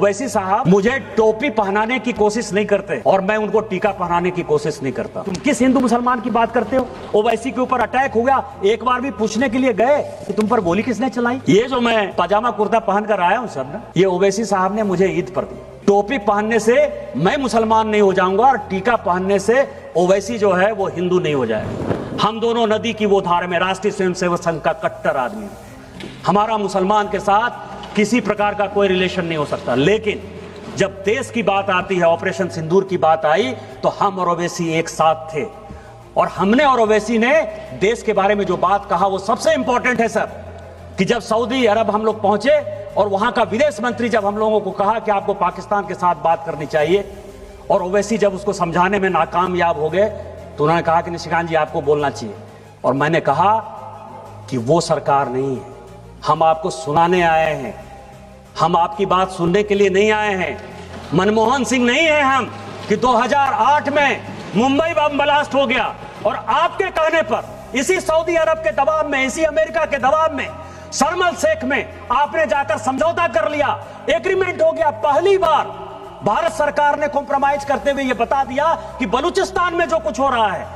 ओवैसी साहब मुझे टोपी पहनाने की कोशिश नहीं करते और मैं उनको टीका पहनाने की कोशिश नहीं करता। तुम किस हिंदू मुसलमान की बात करते हो? ओवैसी के ऊपर अटैक हो गया, एक बार भी पूछने के लिए गए कि तुम पर गोली किसने चलाई? ये जो मैं पजामा कुर्ता पहन कर आया हूं सर ना, ये ओवैसी साहब ने मुझे ईद पर दी। टोपी पहनने से मैं मुसलमान नहीं हो जाऊंगा और टीका पहनने से ओवैसी जो है वो हिंदू नहीं हो जाएगा। हम दोनों नदी की वो धार में राष्ट्रीय स्वयंसेवक संघ का कट्टर आदमी, हमारा मुसलमान के साथ किसी प्रकार का कोई रिलेशन नहीं हो सकता। लेकिन जब देश की बात आती है, ऑपरेशन सिंदूर की बात आई, तो हम और ओवैसी एक साथ थे और हमने और ओवैसी ने देश के बारे में जो बात कहा वो सबसे इंपॉर्टेंट है सर। कि जब सऊदी अरब हम लोग पहुंचे और वहां का विदेश मंत्री जब हम लोगों को कहा कि आपको पाकिस्तान के साथ बात करनी चाहिए और ओवैसी जब उसको समझाने में नाकामयाब हो गए तो उन्होंने कहा कि निशिकांत जी आपको बोलना चाहिए। और मैंने कहा कि वो सरकार नहीं है, हम आपको सुनाने आए हैं, हम आपकी बात सुनने के लिए नहीं आए हैं। मनमोहन सिंह नहीं है हम कि 2008 में मुंबई बम ब्लास्ट हो गया और आपके कहने पर इसी सऊदी अरब के दबाव में, इसी अमेरिका के दबाव में, शर्म अल शेख में आपने जाकर समझौता कर लिया, एग्रीमेंट हो गया। पहली बार भारत सरकार ने कॉम्प्रोमाइज करते हुए यह बता दिया कि बलूचिस्तान में जो कुछ हो रहा है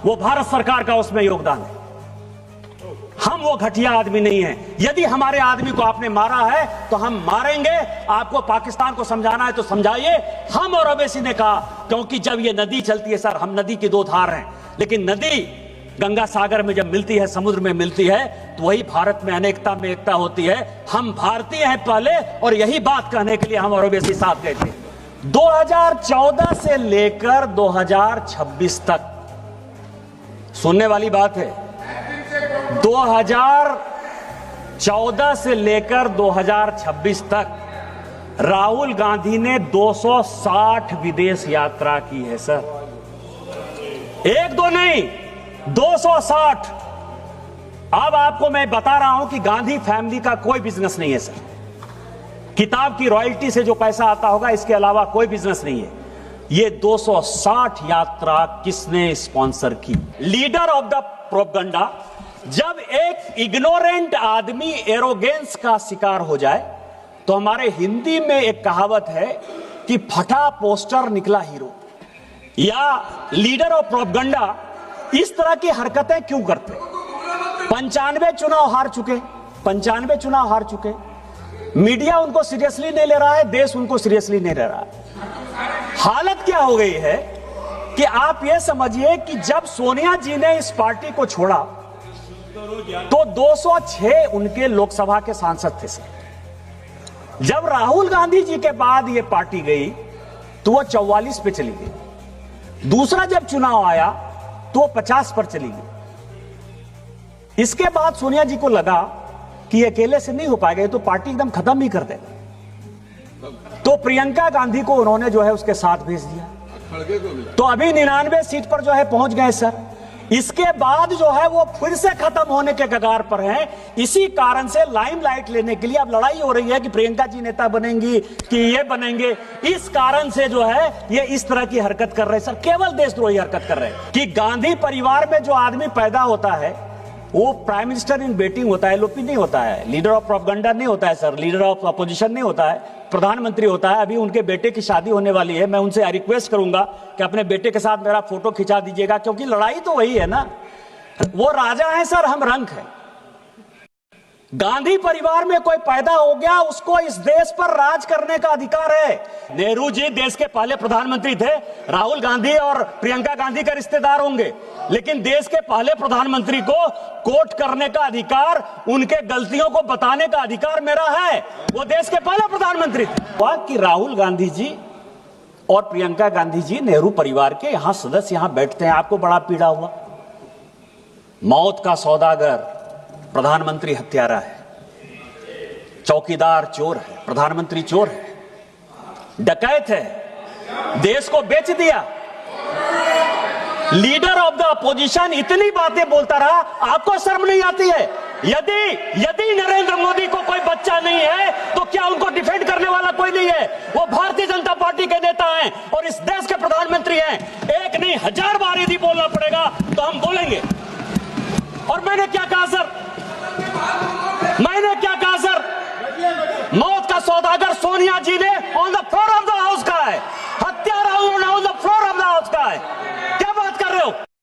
वो भारत सरकार का उसमें योगदान है। हम वो घटिया आदमी नहीं हैं। यदि हमारे आदमी को आपने मारा है तो हम मारेंगे। आपको पाकिस्तान को समझाना है तो समझाइए। हम और ओवैसी ने कहा, क्योंकि जब ये नदी चलती है सर, हम नदी की दो धार हैं, लेकिन नदी गंगा सागर में जब मिलती है, समुद्र में मिलती है, तो वही भारत में अनेकता में एकता होती है। हम भारतीय हैं पहले, और यही बात कहने के लिए हम और ओवैसी साथ गए थे। 2014 से लेकर 2026 तक, सुनने वाली बात है, 2014 से लेकर 2026 तक राहुल गांधी ने 260 विदेश यात्रा की है सर। एक दो नहीं, 260। अब आपको मैं बता रहा हूं कि गांधी फैमिली का कोई बिजनेस नहीं है सर। किताब की रॉयल्टी से जो पैसा आता होगा, इसके अलावा कोई बिजनेस नहीं है। ये 260 यात्रा किसने स्पॉन्सर की? Leader of the propaganda. जब एक इग्नोरेंट आदमी एरोगेंस का शिकार हो जाए तो हमारे हिंदी में एक कहावत है कि फटा पोस्टर निकला हीरो। या लीडर ऑफ प्रोपगंडा इस तरह की हरकतें क्यों करते? 95 चुनाव हार चुके, 95 चुनाव हार चुके, मीडिया उनको सीरियसली नहीं ले रहा है, देश उनको सीरियसली नहीं ले रहा है। हालत क्या हो गई है कि आप ये समझिए कि जब सोनिया जी ने इस पार्टी को छोड़ा तो 206 उनके लोकसभा के सांसद थे सर। जब राहुल गांधी जी के बाद ये पार्टी गई तो वो 44 पे चली गई। दूसरा जब चुनाव आया तो 50 पर चली गई। इसके बाद सोनिया जी को लगा कि अकेले से नहीं हो पाएगा, तो पार्टी एकदम खत्म ही कर देगा। तो प्रियंका गांधी को उन्होंने जो है उसके साथ भेज दिया। तो अभी 99 सीट पर जो है पहुंच गए सर। इसके बाद जो है वो फिर से खत्म होने के कगार पर हैं। इसी कारण से लाइमलाइट लेने के लिए अब लड़ाई हो रही है कि प्रियंका जी नेता बनेंगी कि ये बनेंगे। इस कारण से जो है ये इस तरह की हरकत कर रहे हैं सर, केवल देशद्रोही हरकत कर रहे हैं। कि गांधी परिवार में जो आदमी पैदा होता है वो प्राइम मिनिस्टर इन वेटिंग होता है, एलओपी नहीं होता है, लीडर ऑफ प्रोपगंडा नहीं होता है सर, लीडर ऑफ अपोजिशन नहीं होता है, प्रधानमंत्री होता है। अभी उनके बेटे की शादी होने वाली है, मैं उनसे रिक्वेस्ट करूंगा कि अपने बेटे के साथ मेरा फोटो खिंचा दीजिएगा, क्योंकि लड़ाई तो वही है ना। वो राजा है सर, हम रंक है। गांधी परिवार में कोई पैदा हो गया, उसको इस देश पर राज करने का अधिकार है। नेहरू जी देश के पहले प्रधानमंत्री थे, राहुल गांधी और प्रियंका गांधी के रिश्तेदार होंगे, लेकिन देश के पहले प्रधानमंत्री को कोट करने का अधिकार, उनके गलतियों को बताने का अधिकार मेरा है। वो देश के पहले प्रधानमंत्री थे। कि राहुल गांधी जी और प्रियंका गांधी जी नेहरू परिवार के यहां सदस्य यहां बैठते हैं, आपको बड़ा पीड़ा हुआ। मौत का सौदागर प्रधानमंत्री हत्यारा है, चौकीदार चोर है, प्रधानमंत्री चोर है, डकैत है, देश को बेच दिया। लीडर ऑफ द अपोजिशन इतनी बातें बोलता रहा, आपको शर्म नहीं आती है? यदि नरेंद्र मोदी को कोई बच्चा नहीं है तो क्या उनको डिफेंड करने वाला कोई नहीं है? वो भारतीय जनता पार्टी के नेता हैं और इस देश के प्रधानमंत्री हैं। एक नहीं 1000 बार यदि बोलना पड़ेगा तो हम बोलेंगे। और मैंने क्या कहा सर? मौत का सौदागर सोनिया जी ने on the floor of the house का है, हत्यारा उन्होंने on the floor of the house का है।